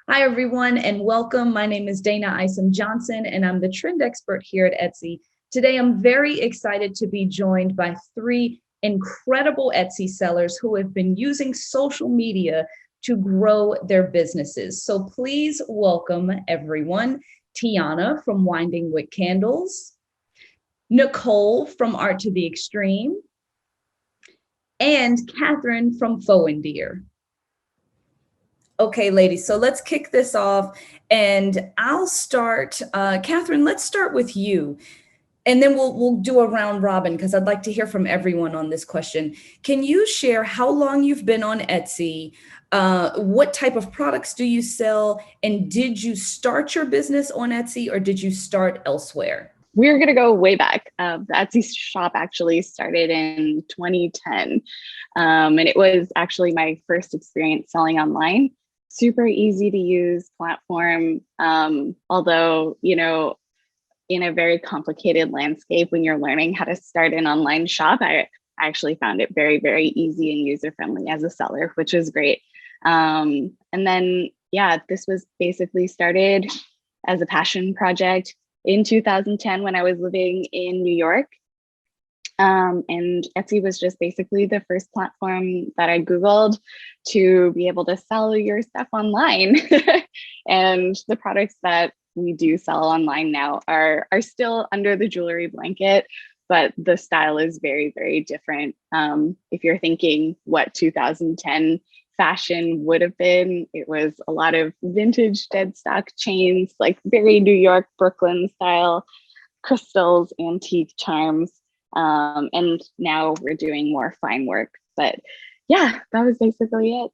Hi, everyone, and welcome. My name is Dana Isom Johnson, and I'm the trend expert here at Etsy. Today, I'm very excited to be joined by three incredible Etsy sellers who have been using social media to grow their businesses. So please welcome everyone. Tiana from Winding Wick Candles, Nicole from Art to the Extreme, and Catherine from Faux and Deer. Okay, ladies, so let's kick this off and I'll start. Catherine, let's start with you. And then we'll do a round robin because I'd like to hear from everyone on this question. Can you share how long you've been on Etsy? What type of products do you sell? And did you start your business on Etsy or did you start elsewhere? We're going to go way back. The Etsy shop actually started in 2010. And it was actually my first experience selling online. Super easy to use platform. Although, in a very complicated landscape, when you're learning how to start an online shop, I actually found it very, very easy and user-friendly as a seller, which was great. And then, this was basically started as a passion project in 2010 when I was living in New York. And Etsy was just basically the first platform that I Googled to be able to sell your stuff online. And the products that we do sell online now are still under the jewelry blanket, but the style is very, very different. If you're thinking what 2010 fashion would have been, it was a lot of vintage dead stock chains, like very New York, Brooklyn style, crystals, antique charms. And now we're doing more fine work. But yeah, that was basically it.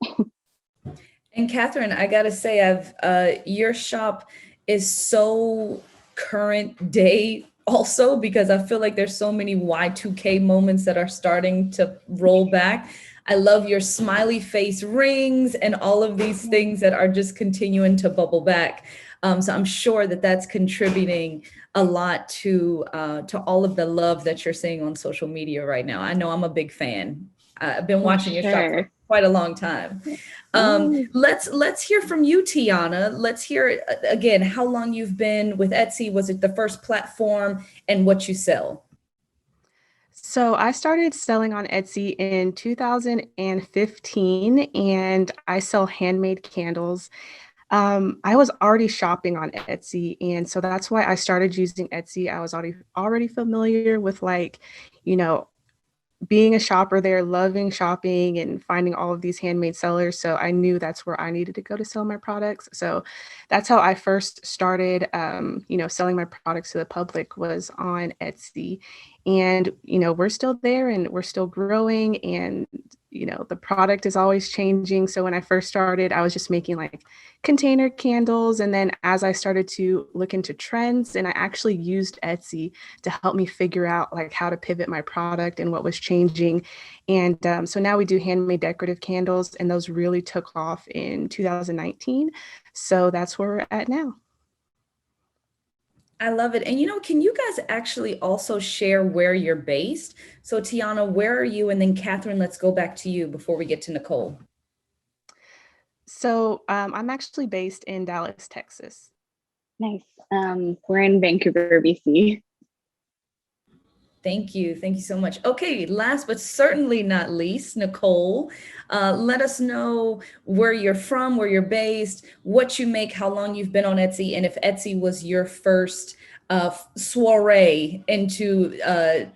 And Catherine, I gotta say, your shop is so current day also because I feel like there's so many Y2K moments that are starting to roll back. I love your smiley face rings and all of these things that are just continuing to bubble back. So I'm sure that that's contributing a lot to all of the love that you're seeing on social media right now. I know I'm a big fan. I've been watching your shop for quite a long time. Let's hear from you, Tiana. Let's hear again how long you've been with Etsy. Was it the first platform and what you sell? So I started selling on Etsy in 2015 and I sell handmade candles. I was already shopping on Etsy, and so that's why I started using Etsy. I was already familiar with you know, being a shopper there, loving shopping and finding all of these handmade sellers. So I knew that's where I needed to go to sell my products. So that's how I first started, selling my products to the public was on Etsy. And, we're still there and we're still growing and, the product is always changing. So when I first started, I was just making like container candles. And then as I started to look into trends, and I actually used Etsy to help me figure out like how to pivot my product and what was changing. And so now we do handmade decorative candles, and those really took off in 2019. So that's where we're at now. I love it. And can you guys actually also share where you're based? So Tiana, where are you? And then Catherine, let's go back to you before we get to Nicole. So I'm actually based in Dallas, Texas. Nice. We're in Vancouver, BC. Thank you. Thank you so much. Okay, last but certainly not least, Nicole, let us know where you're from, where you're based, what you make, how long you've been on Etsy, and if Etsy was your first soiree into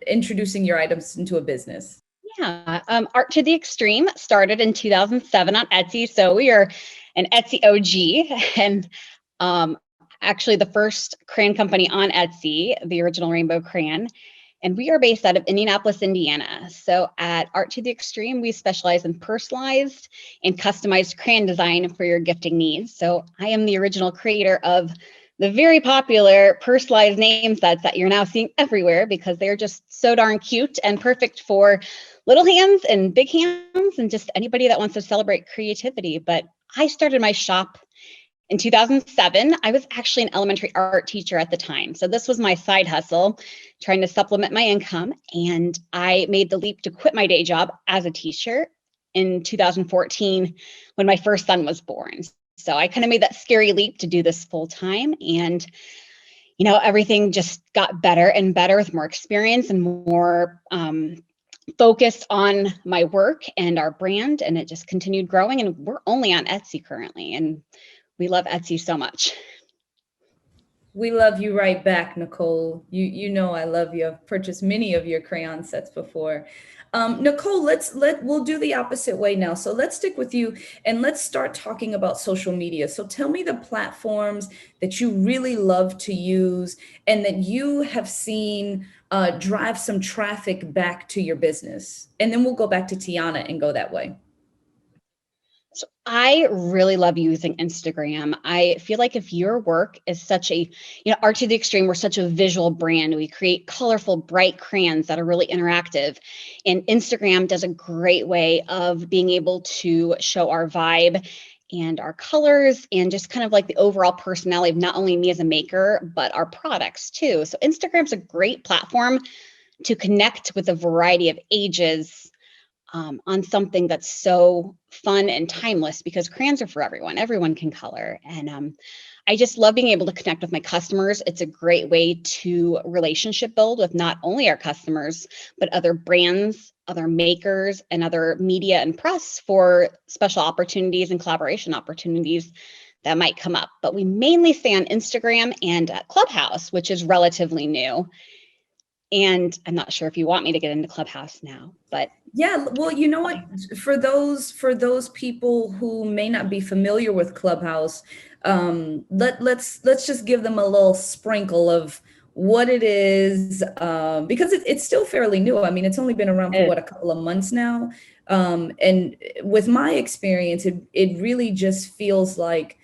introducing your items into a business. Yeah, Art to the Extreme started in 2007 on Etsy. So we are an Etsy OG and actually the first crayon company on Etsy, the original Rainbow Crayon. And we are based out of Indianapolis, Indiana. So at Art to the Extreme, we specialize in personalized and customized crayon design for your gifting needs. So I am the original creator of the very popular personalized name sets that you're now seeing everywhere because they're just so darn cute and perfect for little hands and big hands and just anybody that wants to celebrate creativity. But I started my shop in 2007. I was actually an elementary art teacher at the time. So this was my side hustle, trying to supplement my income. And I made the leap to quit my day job as a teacher in 2014 when my first son was born. so I kind of made that scary leap to do this full time. And, everything just got better and better with more experience and more focused on my work and our brand. And it just continued growing. And we're only on Etsy currently. And we love Etsy so much. We love you right back, Nicole. You know I love you. I've purchased many of your crayon sets before. Nicole, we'll do the opposite way now. So let's stick with you and let's start talking about social media. So tell me the platforms that you really love to use and that you have seen drive some traffic back to your business. And then we'll go back to Tiana and go that way. So I really love using Instagram. I feel like if your work is such a, Art to the Extreme, we're such a visual brand. We create colorful, bright crayons that are really interactive. And Instagram does a great way of being able to show our vibe and our colors and just kind of like the overall personality of not only me as a maker, but our products too. So Instagram's a great platform to connect with a variety of ages on something that's so fun and timeless, because crayons are for everyone. Everyone can color. And I just love being able to connect with my customers. It's a great way to relationship build with not only our customers, but other brands, other makers, and other media and press for special opportunities and collaboration opportunities that might come up. But we mainly stay on Instagram and Clubhouse, which is relatively new. And I'm not sure if you want me to get into Clubhouse now, but yeah, well, you know what? For those people who may not be familiar with Clubhouse, let's just give them a little sprinkle of what it is, because it's still fairly new. I mean, it's only been around for a couple of months now, and with my experience, it really just feels like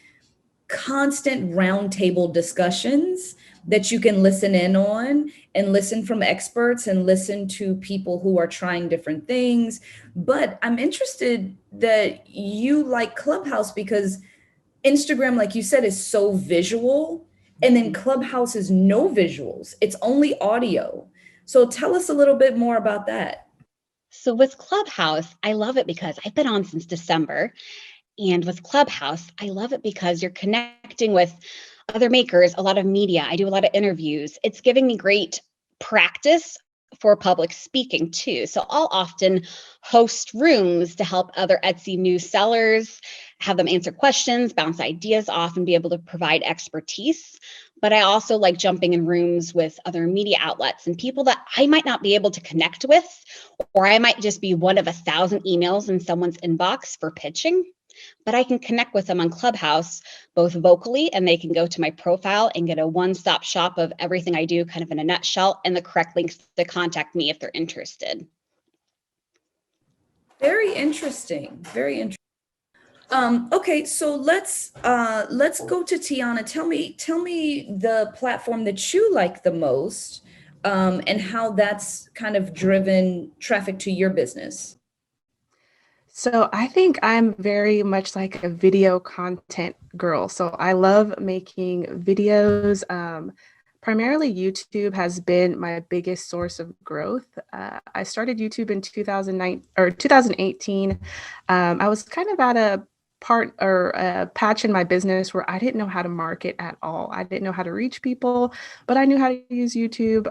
constant roundtable discussions that you can listen in on and listen from experts and listen to people who are trying different things. But I'm interested that you like Clubhouse because Instagram, like you said, is so visual, and then Clubhouse is no visuals. It's only audio. So tell us a little bit more about that. So with Clubhouse, I love it because I've been on since December. And with Clubhouse, I love it because you're connecting with other makers, a lot of media. I do a lot of interviews. It's giving me great practice for public speaking too. So I'll often host rooms to help other Etsy new sellers, have them answer questions, bounce ideas off, and be able to provide expertise. But I also like jumping in rooms with other media outlets and people that I might not be able to connect with, or I might just be one of 1,000 emails in someone's inbox for pitching. But I can connect with them on Clubhouse, both vocally, and they can go to my profile and get a one-stop shop of everything I do kind of in a nutshell and the correct links to contact me if they're interested. Very interesting. Very interesting. Okay, so let's go to Tiana. Tell me the platform that you like the most, and how that's kind of driven traffic to your business. So I think I'm very much like a video content girl. So I love making videos. Primarily YouTube has been my biggest source of growth. I started YouTube in 2018. I was kind of at a patch in my business where I didn't know how to market at all. I didn't know how to reach people, but I knew how to use YouTube.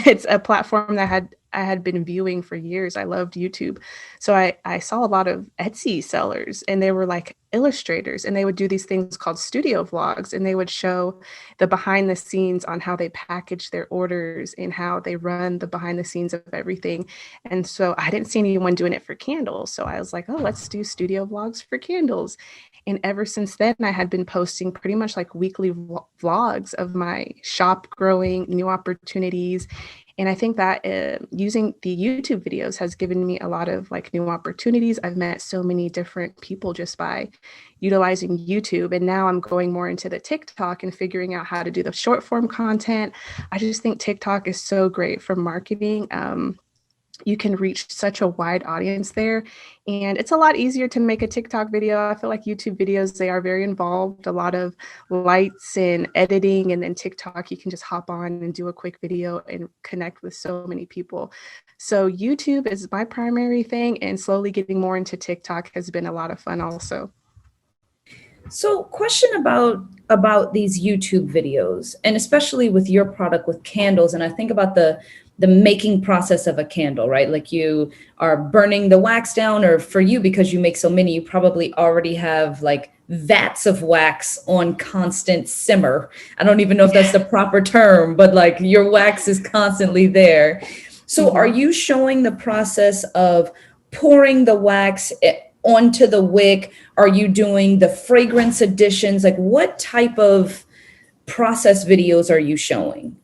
It's a platform that I had been viewing for years. I loved YouTube. So I saw a lot of Etsy sellers, and they were like illustrators, and they would do these things called studio vlogs, and they would show the behind the scenes on how they package their orders and how they run the behind the scenes of everything. And so I didn't see anyone doing it for candles. So I was like, oh, let's do studio vlogs for candles. And ever since then, I had been posting pretty much like weekly vlogs of my shop growing, new opportunities. And I think that using the YouTube videos has given me a lot of like new opportunities. I've met so many different people just by utilizing YouTube. And now I'm going more into the TikTok and figuring out how to do the short form content. I just think TikTok is so great for marketing. You can reach such a wide audience there. And it's a lot easier to make a TikTok video. I feel like YouTube videos, they are very involved, a lot of lights and editing. And then TikTok, you can just hop on and do a quick video and connect with so many people. So YouTube is my primary thing, and slowly getting more into TikTok has been a lot of fun also. So, question about these YouTube videos, and especially with your product with candles, and I think about the making process of a candle, right? Like you are burning the wax down, or for you, because you make so many, you probably already have like vats of wax on constant simmer. I don't even know if that's the proper term, but like your wax is constantly there. So, are Mhm. you showing the process of pouring the wax onto the wick? Are you doing the fragrance additions? Like what type of process videos are you showing?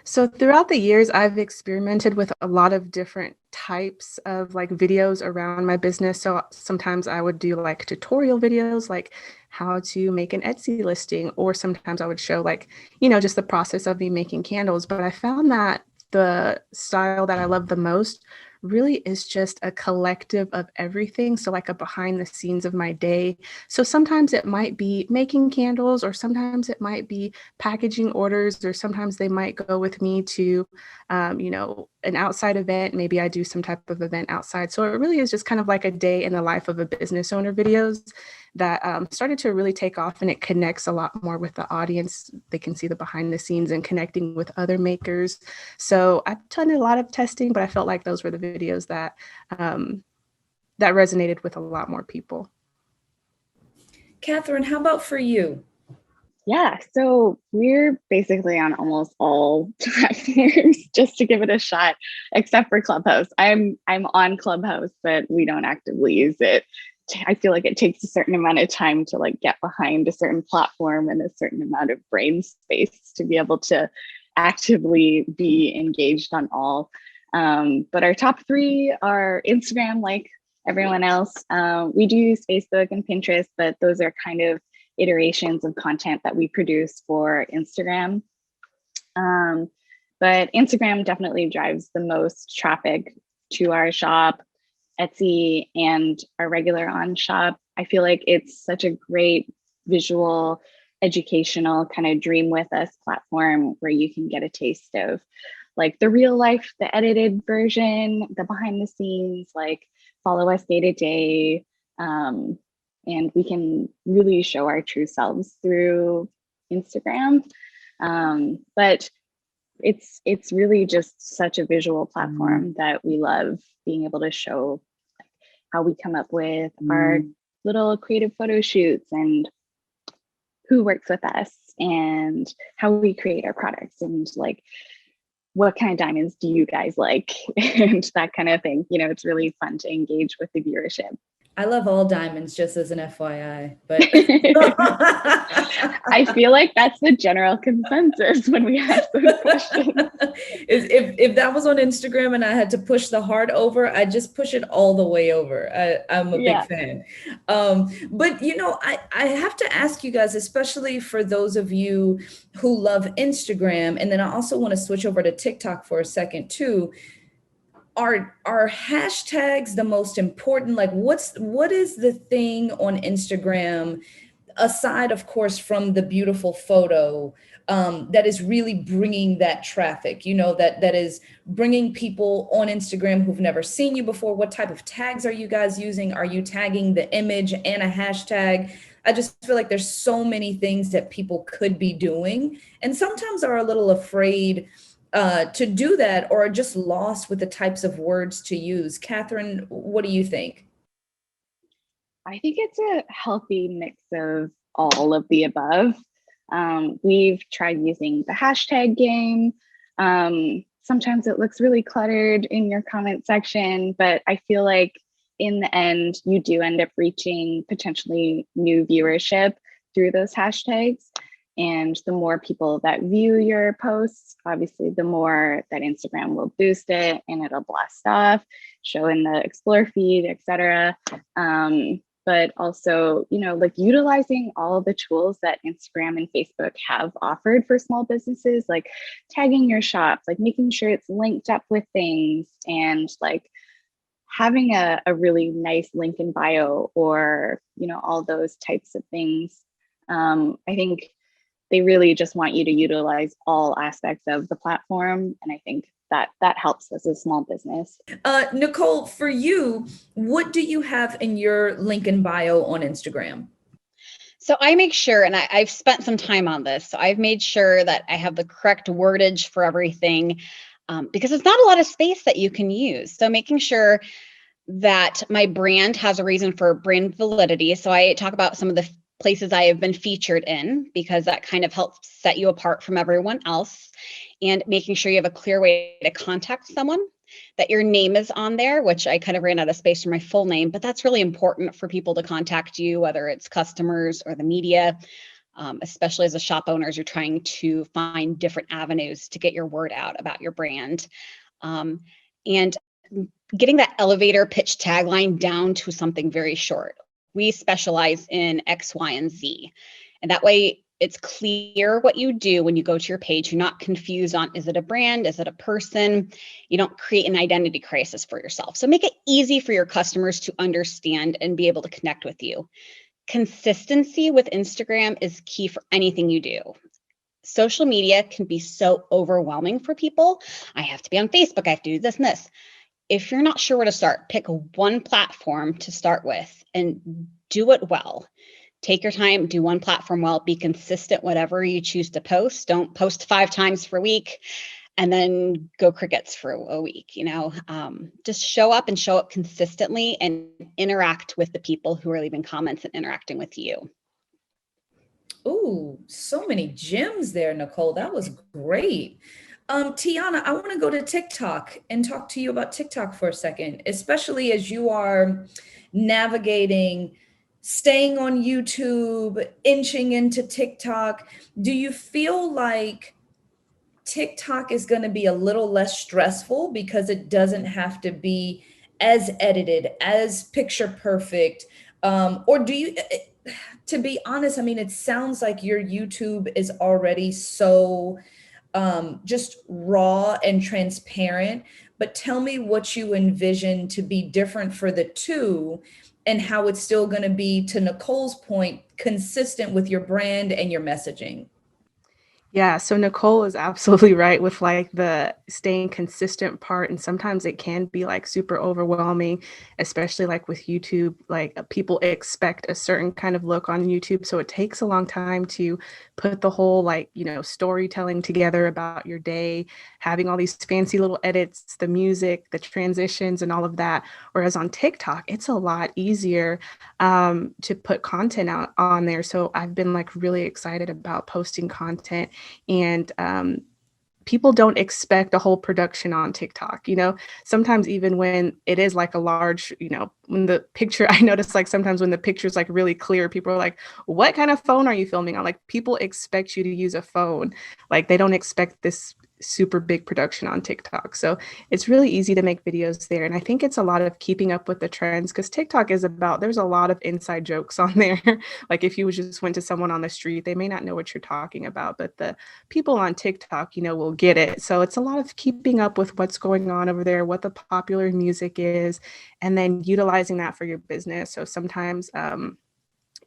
So throughout the years, I've experimented with a lot of different types of like videos around my business. So sometimes I would do like tutorial videos, like how to make an Etsy listing, or sometimes I would show like, just the process of me making candles. But I found that the style that I love the most really is just a collective of everything. So like a behind the scenes of my day. So sometimes it might be making candles, or sometimes it might be packaging orders, or sometimes they might go with me to, an outside event. Maybe I do some type of event outside. So it really is just kind of like a day in the life of a business owner videos that started to really take off, and it connects a lot more with the audience. They can see the behind the scenes and connecting with other makers. So I've done a lot of testing, but I felt like those were the videos um, that resonated with a lot more people. Catherine, how about for you? Yeah, so we're basically on almost all platforms just to give it a shot, except for Clubhouse. I'm on Clubhouse, but we don't actively use it. I feel like it takes a certain amount of time to like get behind a certain platform and a certain amount of brain space to be able to actively be engaged on all. But our top three are Instagram, like everyone else. We do use Facebook and Pinterest, but those are kind of iterations of content that we produce for Instagram. But Instagram definitely drives the most traffic to our shop, Etsy, and our regular on shop. I feel like it's such a great visual, educational kind of dream with us platform where you can get a taste of like the real life, the edited version, the behind the scenes, like follow us day to day. And we can really show our true selves through Instagram. But it's really just such a visual platform that we love being able to show like, how we come up with our little creative photo shoots and who works with us and how we create our products and like what kind of diamonds do you guys like and that kind of thing. It's really fun to engage with the viewership. I love all diamonds, just as an FYI, but I feel like that's the general consensus when we ask those questions. if that was on Instagram and I had to push the heart over, I just push it all the way over. I'm a big Yeah. fan. But I have to ask you guys, especially for those of you who love Instagram, and then I also want to switch over to TikTok for a second too. Are hashtags the most important? Like what is the thing on Instagram, aside of course from the beautiful photo, that is really bringing that traffic, that is bringing people on Instagram who've never seen you before? What type of tags are you guys using? Are you tagging the image and a hashtag? I just feel like there's so many things that people could be doing and sometimes are a little afraid to do that, or just lost with the types of words to use. Catherine, what do you think? I think it's a healthy mix of all of the above. We've tried using the hashtag game. Sometimes it looks really cluttered in your comment section, but I feel like in the end, you do end up reaching potentially new viewership through those hashtags. And the more people that view your posts, obviously, the more that Instagram will boost it and it'll blast off, show in the explore feed, etc. But also, like utilizing all of the tools that Instagram and Facebook have offered for small businesses, like tagging your shop, like making sure it's linked up with things, and like having a really nice link in bio, or, all those types of things. I think they really just want you to utilize all aspects of the platform. And I think that helps as a small business. Nicole, for you, what do you have in your link in bio on Instagram? So I make sure, and I've spent some time on this, so I've made sure that I have the correct wordage for everything, because it's not a lot of space that you can use. So making sure that my brand has a reason for brand validity. So I talk about some of the places I have been featured in, because that kind of helps set you apart from everyone else, and making sure you have a clear way to contact someone, that your name is on there, which I kind of ran out of space for my full name, but that's really important for people to contact you, whether it's customers or the media, especially as a shop owner, as you're trying to find different avenues to get your word out about your brand. And getting that elevator pitch tagline down to something very short. We specialize in X, Y, and Z. And that way it's clear what you do when you go to your page. You're not confused on, is it a brand? Is it a person? You don't create an identity crisis for yourself. So make it easy for your customers to understand and be able to connect with you. Consistency with Instagram is key for anything you do. Social media can be so overwhelming for people. I have to be on Facebook. I have to do this and this. If you're not sure where to start, pick one platform to start with and do it well. Take your time, do one platform well, be consistent, whatever you choose to post. Don't post 5 times per week and then go crickets for a week, just show up and show up consistently and interact with the people who are leaving comments and interacting with you. Ooh, so many gems there, Nicole. That was great. Tiana, I want to go to TikTok and talk to you about TikTok for a second, especially as you are navigating, staying on YouTube, inching into TikTok. Do you feel like TikTok is going to be a little less stressful because it doesn't have to be as edited, as picture perfect? Or do you, to be honest, I mean, it sounds like your YouTube is already so just raw and transparent, but tell me what you envision to be different for the two and how it's still going to be, to Nicole's point, consistent with your brand and your messaging. Yeah, so Nicole is absolutely right with like the staying consistent part. And sometimes it can be like super overwhelming, especially like with YouTube. Like people expect a certain kind of look on YouTube. So it takes a long time to put the whole like, storytelling together about your day, having all these fancy little edits, the music, the transitions, and all of that. Whereas on TikTok, it's a lot easier to put content out on there. So I've been like really excited about posting content. And people don't expect a whole production on TikTok. Sometimes even when it is like a large, when the picture, I notice like sometimes when the picture is like really clear, people are like, what kind of phone are you filming on? Like people expect you to use a phone. Like they don't expect this super big production on TikTok. So it's really easy to make videos there. And I think it's a lot of keeping up with the trends, because TikTok is about, there's a lot of inside jokes on there. Like if you just went to someone on the street, they may not know what you're talking about, but the people on TikTok, will get it. So it's a lot of keeping up with what's going on over there, what the popular music is, and then utilizing that for your business. So sometimes,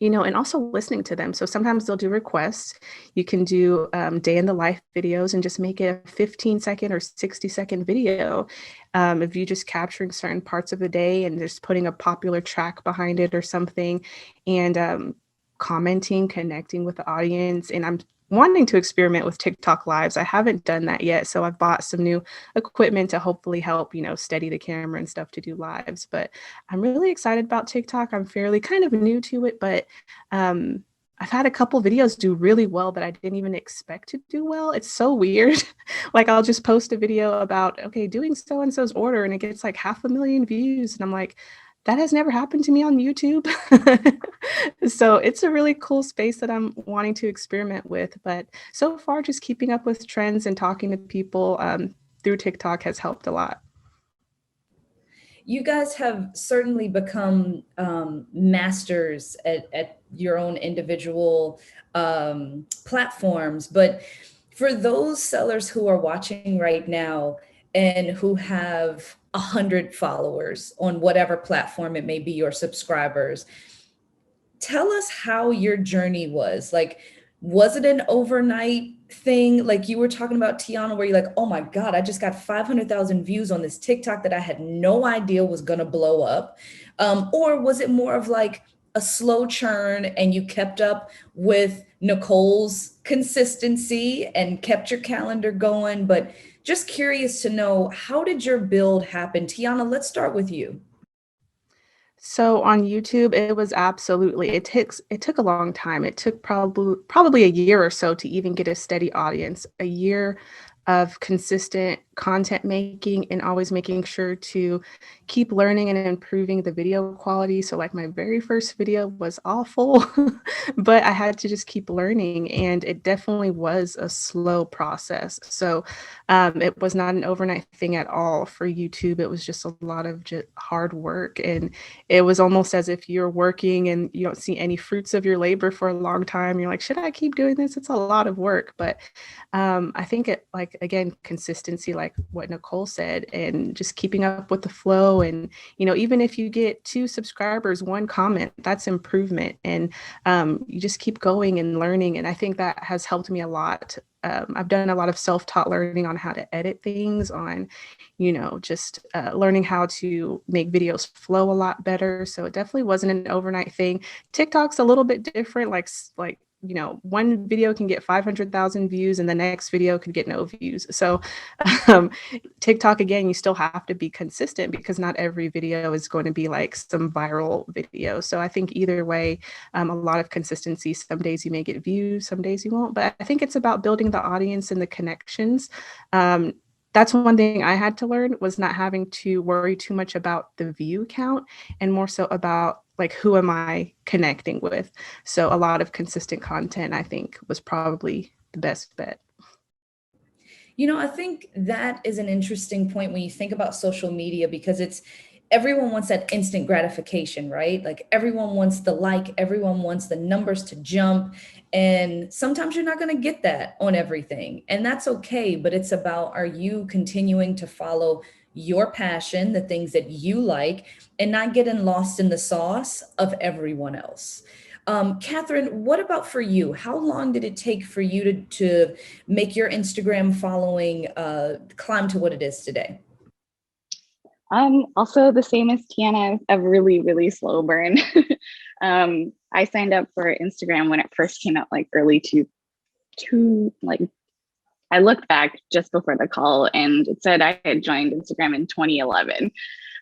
and also listening to them. So sometimes they'll do requests. You can do day in the life videos and just make it a 15-second or 60-second video of you just capturing certain parts of the day and just putting a popular track behind it or something, and commenting, connecting with the audience. And I'm wanting to experiment with TikTok lives. I haven't done that yet. So I've bought some new equipment to hopefully help, steady the camera and stuff to do lives. But I'm really excited about TikTok. I'm fairly kind of new to it, but I've had a couple videos do really well that I didn't even expect to do well. It's so weird. Like I'll just post a video about, okay, doing so-and-so's order, and it gets like 500,000 views. And I'm like, that has never happened to me on YouTube. So it's a really cool space that I'm wanting to experiment with. But so far, just keeping up with trends and talking to people through TikTok has helped a lot. You guys have certainly become masters at your own individual platforms. But for those sellers who are watching right now and who have 100 followers on whatever platform it may be, your subscribers, tell us how your journey was. Like, was it an overnight thing? Like you were talking about, Tiana, where you're like, oh my God, I just got 500,000 views on this TikTok that I had no idea was going to blow up. Or was it more of like, a slow churn and you kept up with Nicole's consistency and kept your calendar going. But just curious to know, how did your build happen? Tiana, let's start with you. So on YouTube, it was absolutely, it took a long time. It took probably a year or so to even get a steady audience, a year of consistent content making and always making sure to keep learning and improving the video quality. So like my very first video was awful, but I had to just keep learning, and it definitely was a slow process. So it was not an overnight thing at all for YouTube. It was just a lot of just hard work, and it was almost as if you're working and you don't see any fruits of your labor for a long time. You're like, should I keep doing this? It's a lot of work. But I think it, like, again, consistency, like what Nicole said, and just keeping up with the flow. And, even if you get 2 subscribers, 1 comment, that's improvement. And you just keep going and learning. And I think that has helped me a lot. I've done a lot of self-taught learning on how to edit things, on, just learning how to make videos flow a lot better. So it definitely wasn't an overnight thing. TikTok's a little bit different. Like, one video can get 500,000 views and the next video could get no views. So TikTok, again, you still have to be consistent because not every video is going to be like some viral video. So I think either way, a lot of consistency. Some days you may get views, some days you won't. But I think it's about building the audience and the connections. That's one thing I had to learn, was not having to worry too much about the view count and more so about, like, who am I connecting with? So a lot of consistent content, I think, was probably the best bet. I think that is an interesting point when you think about social media, because everyone wants that instant gratification, right? Like everyone wants the like, everyone wants the numbers to jump. And sometimes you're not going to get that on everything. And that's okay. But it's about, are you continuing to follow your passion, the things that you like, and not getting lost in the sauce of everyone else? Catherine, what about for you? How long did it take for you to make your Instagram following climb to what it is today? Also the same as Tiana, a really, really slow burn. I signed up for Instagram when it first came out, like early like, I looked back just before the call and it said I had joined Instagram in 2011.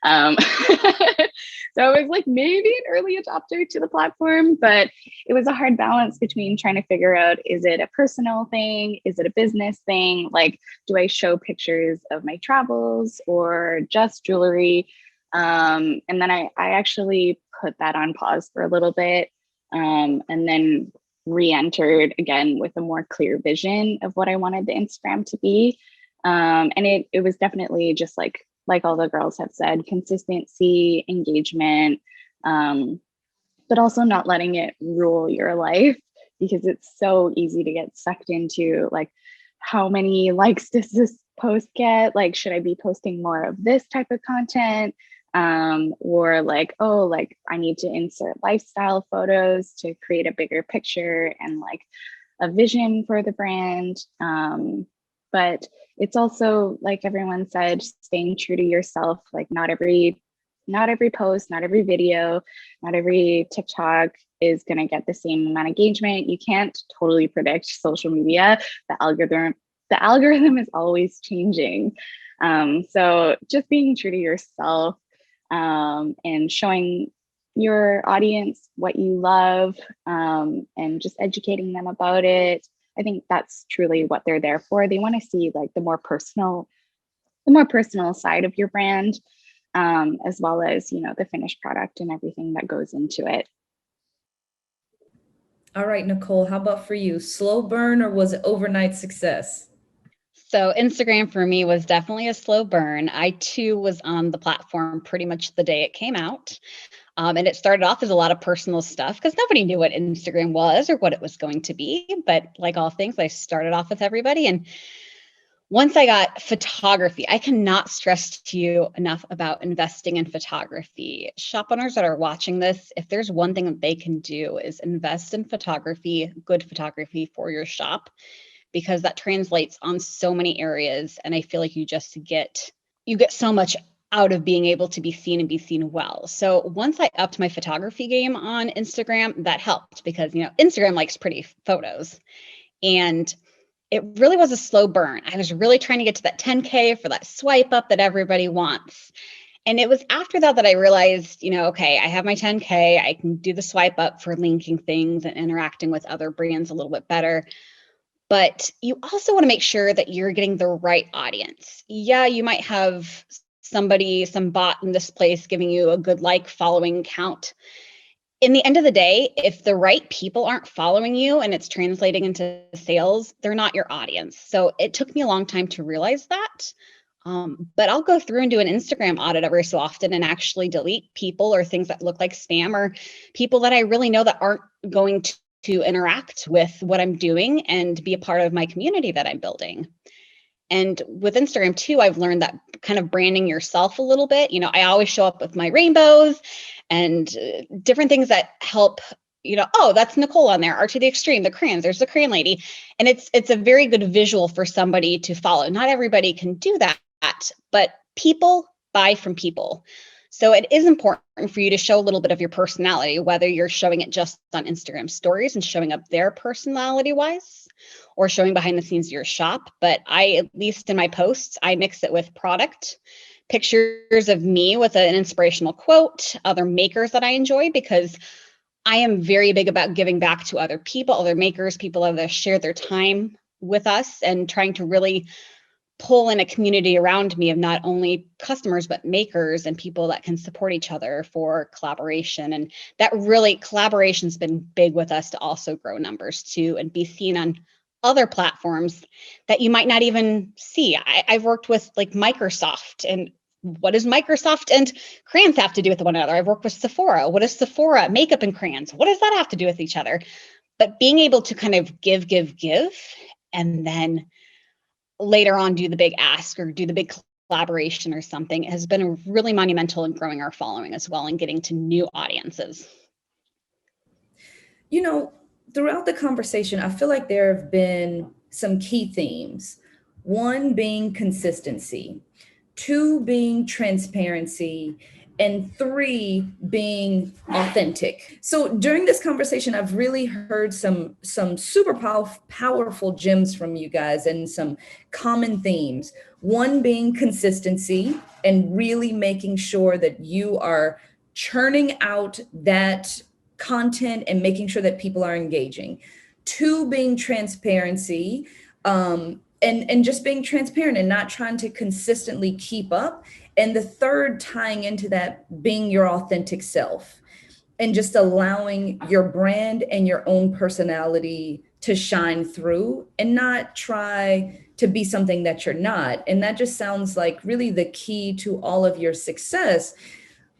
So I was like maybe an early adopter to the platform, but it was a hard balance between trying to figure out, is it a personal thing? Is it a business thing? Like, do I show pictures of my travels or just jewelry? And then I actually put that on pause for a little bit, and then re-entered again with a more clear vision of what I wanted the Instagram to be. And it was definitely just like all the girls have said, consistency, engagement, but also not letting it rule your life, because it's so easy to get sucked into, like, how many likes does this post get? Like, should I be posting more of this type of content? Or like, oh, like I need to insert lifestyle photos to create a bigger picture and like a vision for the brand. But it's also, like everyone said, staying true to yourself. Like not every post, not every video, not every TikTok is going to get the same amount of engagement. You can't totally predict social media. The algorithm is always changing. So just being true to yourself, and showing your audience what you love, and just educating them about it. I think that's truly what they're there for. They want to see like the more personal side of your brand, as well as, the finished product and everything that goes into it. All right, Nicole, how about for you? Slow burn, or was it overnight success? So Instagram for me was definitely a slow burn. I too was on the platform pretty much the day it came out. And it started off as a lot of personal stuff because nobody knew what Instagram was or what it was going to be. But like all things, I started off with everybody. And once I got photography, I cannot stress to you enough about investing in photography. Shop owners that are watching this, if there's one thing that they can do, is invest in photography, good photography for your shop, because that translates on so many areas. And I feel like you get so much out of being able to be seen and be seen well. So once I upped my photography game on Instagram, that helped because, Instagram likes pretty photos. And it really was a slow burn. I was really trying to get to that 10K for that swipe up that everybody wants. And it was after that that I realized, okay, I have my 10K. I can do the swipe up for linking things and interacting with other brands a little bit better. But you also want to make sure that you're getting the right audience. Yeah, you might have some bot in this place giving you a good following count. In the end of the day, if the right people aren't following you and it's translating into sales, they're not your audience. So it took me a long time to realize that. But I'll go through and do an Instagram audit every so often and actually delete people or things that look like spam or people that I really know that aren't going to interact with what I'm doing and be a part of my community that I'm building. And with Instagram too, I've learned that kind of branding yourself a little bit. I always show up with my rainbows and different things that help, oh, that's Nicole on there, Art to the Extreme, the crayons, there's the crayon lady. And it's a very good visual for somebody to follow. Not everybody can do that, but people buy from people. So it is important for you to show a little bit of your personality, whether you're showing it just on Instagram stories and showing up there personality wise, or showing behind the scenes of your shop. But at least in my posts, I mix it with product, pictures of me with an inspirational quote, other makers that I enjoy, because I am very big about giving back to other people, other makers, people that have shared their time with us, and trying to really pull in a community around me of not only customers, but makers and people that can support each other for collaboration. And that really, collaboration's been big with us to also grow numbers too, and be seen on other platforms that you might not even see. I've worked with Microsoft, and what does Microsoft and crayons have to do with one another? I've worked with Sephora. What is Sephora makeup and crayons? What does that have to do with each other? But being able to kind of give, and then later on do the big ask or do the big collaboration or something has been really monumental in growing our following as well and getting to new audiences. Throughout the conversation, I feel like there have been some key themes. One being consistency, two being transparency, and three being authentic. So during this conversation, I've really heard some super powerful gems from you guys and some common themes. One being consistency and really making sure that you are churning out that content and making sure that people are engaging. Two being transparency, and just being transparent and not trying to consistently keep up. And the third, tying into that, being your authentic self and just allowing your brand and your own personality to shine through and not try to be something that you're not. And that just sounds like really the key to all of your success.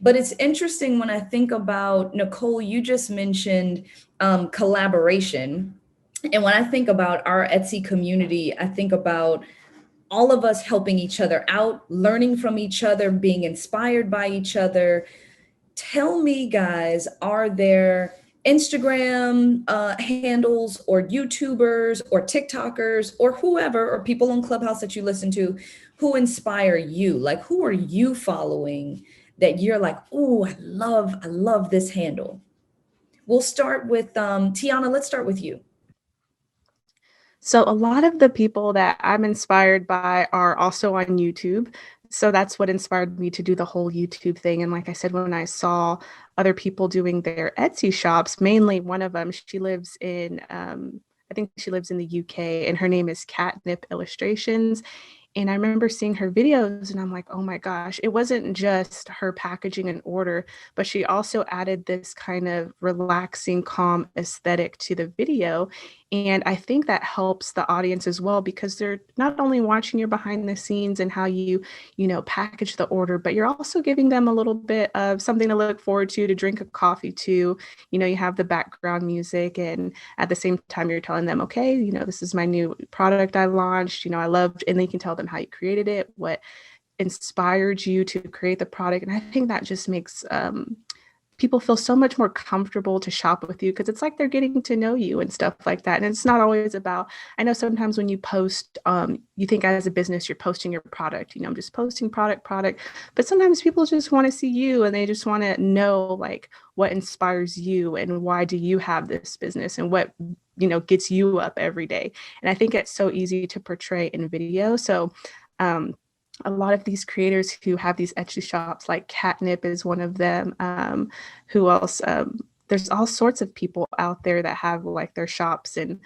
But it's interesting when I think about, Nicole, you just mentioned collaboration. And when I think about our Etsy community, I think about all of us helping each other out, learning from each other, being inspired by each other. Tell me, guys, are there Instagram handles or YouTubers or TikTokers or whoever, or people on Clubhouse that you listen to who inspire you? Who are you following that you're like, oh, I love this handle? We'll start with Tiana. Let's start with you. So a lot of the people that I'm inspired by are also on YouTube. So that's what inspired me to do the whole YouTube thing. And like I said, when I saw other people doing their Etsy shops, mainly one of them, she lives in, I think she lives in the UK, and her name is Catnip Illustrations. And I remember seeing her videos and I'm like, oh my gosh, it wasn't just her packaging an order, but she also added this kind of relaxing, calm aesthetic to the video. And I think that helps the audience as well, because they're not only watching your behind the scenes and how you package the order, but you're also giving them a little bit of something to look forward to drink a coffee to. You have the background music, and at the same time, you're telling them, okay, this is my new product I launched. I loved, and then you can tell them how you created it, what inspired you to create the product. And I think that just makes people feel so much more comfortable to shop with you because it's like they're getting to know you and stuff like that. And it's not always about, I know sometimes when you post, you think as a business, you're posting your product, I'm just posting product, but sometimes people just want to see you and they just want to know like what inspires you and why do you have this business and what, gets you up every day. And I think it's so easy to portray in video. So, a lot of these creators who have these Etsy shops, like Catnip is one of them. Who else? There's all sorts of people out there that have like their shops and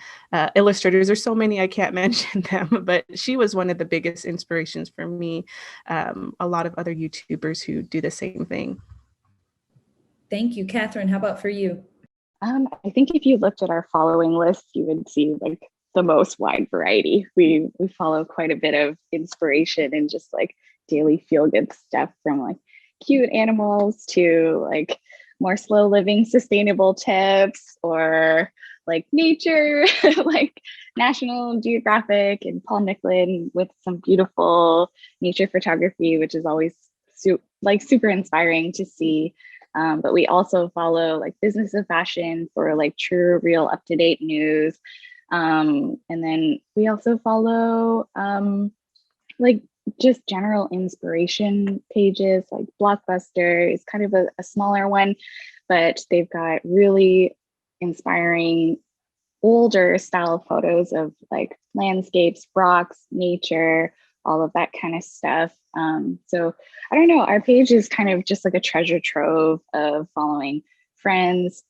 illustrators. There's so many I can't mention them, but she was one of the biggest inspirations for me. A lot of other YouTubers who do the same thing. Thank you. Catherine, how about for you? I think if you looked at our following list, you would see like the most wide variety. We follow quite a bit of inspiration and just like daily feel good stuff, from like cute animals to like more slow living sustainable tips, or like nature, like National Geographic and Paul Nicklin with some beautiful nature photography, which is always super inspiring to see. But we also follow like Business of Fashion for like true, real, up-to-date news. And then we also follow like just general inspiration pages, like Blockbuster is kind of a smaller one, but they've got really inspiring older style photos of like landscapes, rocks, nature, all of that kind of stuff. So I don't know, our page is kind of just like a treasure trove of following friends,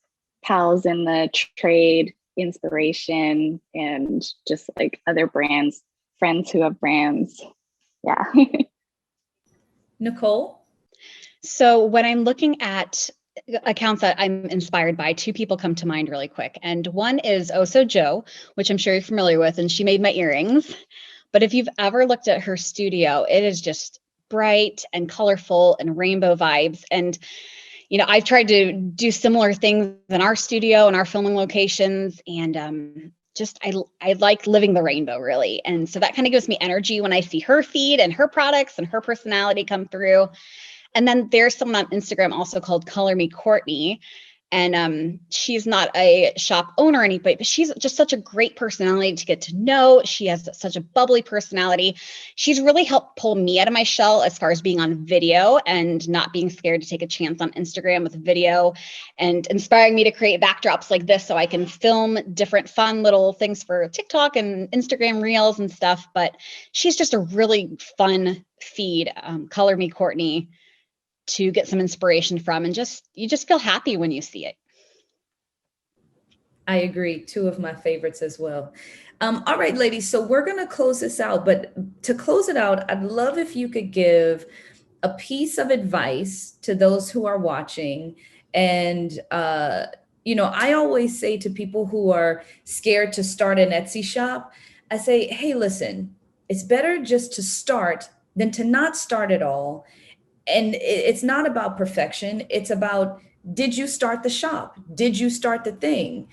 pals in the trade, inspiration, and just like other brands, friends who have brands. Yeah. Nicole? So when I'm looking at accounts that I'm inspired by, two people come to mind really quick. And one is Oso Jo, which I'm sure you're familiar with, and she made my earrings. But if you've ever looked at her studio, it is just bright and colorful and rainbow vibes. And, I've tried to do similar things in our studio and our filming locations. And just, I like living the rainbow, really. And so that kind of gives me energy when I see her feed and her products and her personality come through. And then there's someone on Instagram also called Color Me Courtney. And she's not a shop owner or anything, but she's just such a great personality to get to know. She has such a bubbly personality. She's really helped pull me out of my shell as far as being on video and not being scared to take a chance on Instagram with video, and inspiring me to create backdrops like this so I can film different fun little things for TikTok and Instagram Reels and stuff. But she's just a really fun feed, Color Me Courtney, to get some inspiration from, and you just feel happy when you see it. I agree. Two of my favorites as well. All right, ladies. So we're going to close this out. But to close it out, I'd love if you could give a piece of advice to those who are watching. And, I always say to people who are scared to start an Etsy shop, I say, hey, listen, it's better just to start than to not start at all. And it's not about perfection. It's about, did you start the shop? Did you start the thing?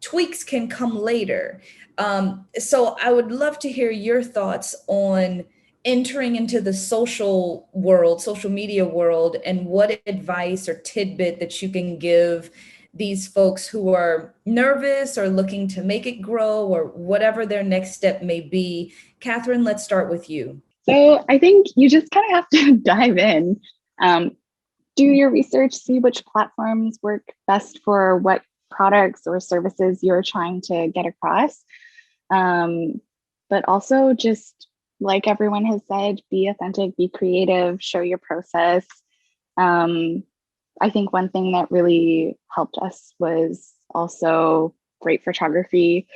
Tweaks can come later. So I would love to hear your thoughts on entering into the social world, social media world, and what advice or tidbit that you can give these folks who are nervous or looking to make it grow, or whatever their next step may be. Catherine, let's start with you. So I think you just kind of have to dive in, do your research, see which platforms work best for what products or services you're trying to get across. But also just like everyone has said, be authentic, be creative, show your process. I think one thing that really helped us was also great photography.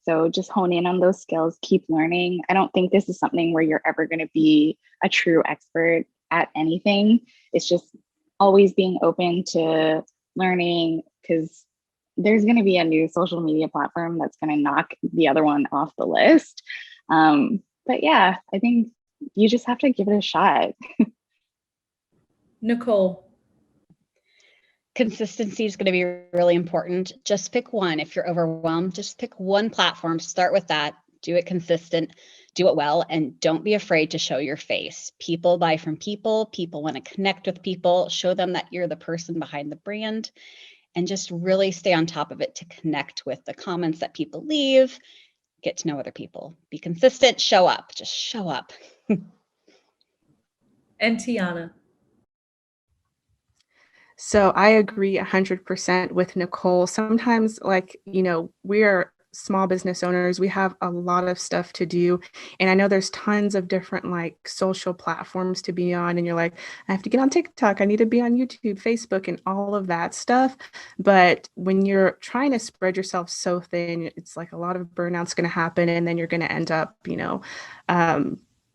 So just hone in on those skills, keep learning. I don't think this is something where you're ever going to be a true expert at anything. It's just always being open to learning, because there's going to be a new social media platform that's going to knock the other one off the list. But yeah, I think you just have to give it a shot. Nicole. Consistency is going to be really important. Just pick one. If you're overwhelmed, just pick one platform, start with that, do it consistent, do it well, and don't be afraid to show your face. People buy from people. People want to connect with people. Show them that you're the person behind the brand, and just really stay on top of it to connect with the comments that people leave, get to know other people. Be consistent, show up, just show up. And Tiana. So I agree 100% with Nicole. Sometimes, like, we are small business owners, we have a lot of stuff to do. And I know there's tons of different like social platforms to be on. And you're like, I have to get on TikTok, I need to be on YouTube, Facebook, and all of that stuff. But when you're trying to spread yourself so thin, it's like a lot of burnout's going to happen. And then you're going to end up,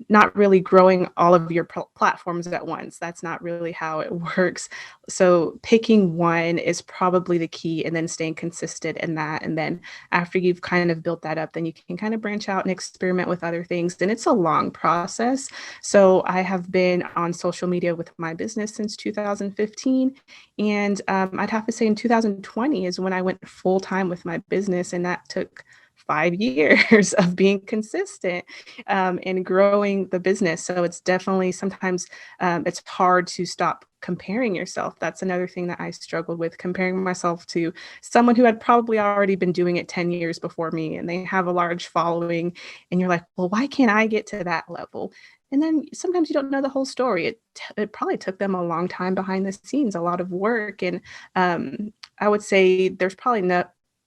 not really growing all of your platforms at once. That's not really how it works. So picking one is probably the key, and then staying consistent in that. And then after you've kind of built that up, then you can kind of branch out and experiment with other things. And it's a long process. So I have been on social media with my business since 2015. And I'd have to say in 2020 is when I went full time with my business. And that took 5 years of being consistent and growing the business. So it's definitely sometimes it's hard to stop comparing yourself. That's another thing that I struggled with, comparing myself to someone who had probably already been doing it 10 years before me, and they have a large following. And you're like, well, why can't I get to that level? And then sometimes you don't know the whole story. It probably took them a long time behind the scenes, a lot of work. And I would say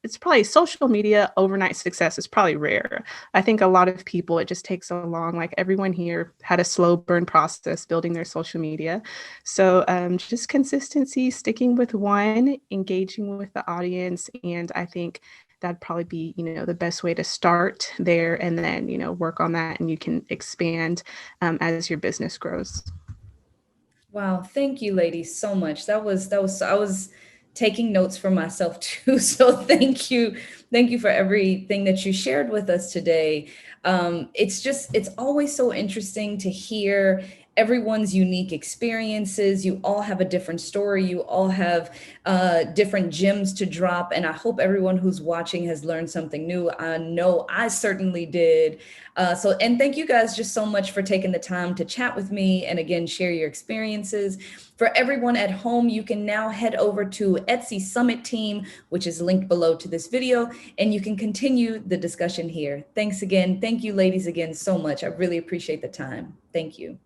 it's probably social media overnight success is probably rare. I think a lot of people, it just takes so long. Like everyone here had a slow burn process building their social media. So just consistency, sticking with one, engaging with the audience. And I think that'd probably be, the best way to start there, and then, work on that, and you can expand as your business grows. Wow, thank you, ladies, so much. That was I was taking notes for myself too. So thank you for everything that you shared with us today. It's always so interesting to hear everyone's unique experiences. You all have a different story. You all have different gems to drop. And I hope everyone who's watching has learned something new. I know I certainly did. And thank you guys just so much for taking the time to chat with me and again, share your experiences. For everyone at home, you can now head over to Etsy Summit Team, which is linked below to this video, and you can continue the discussion here. Thanks again. Thank you, ladies, again so much. I really appreciate the time. Thank you.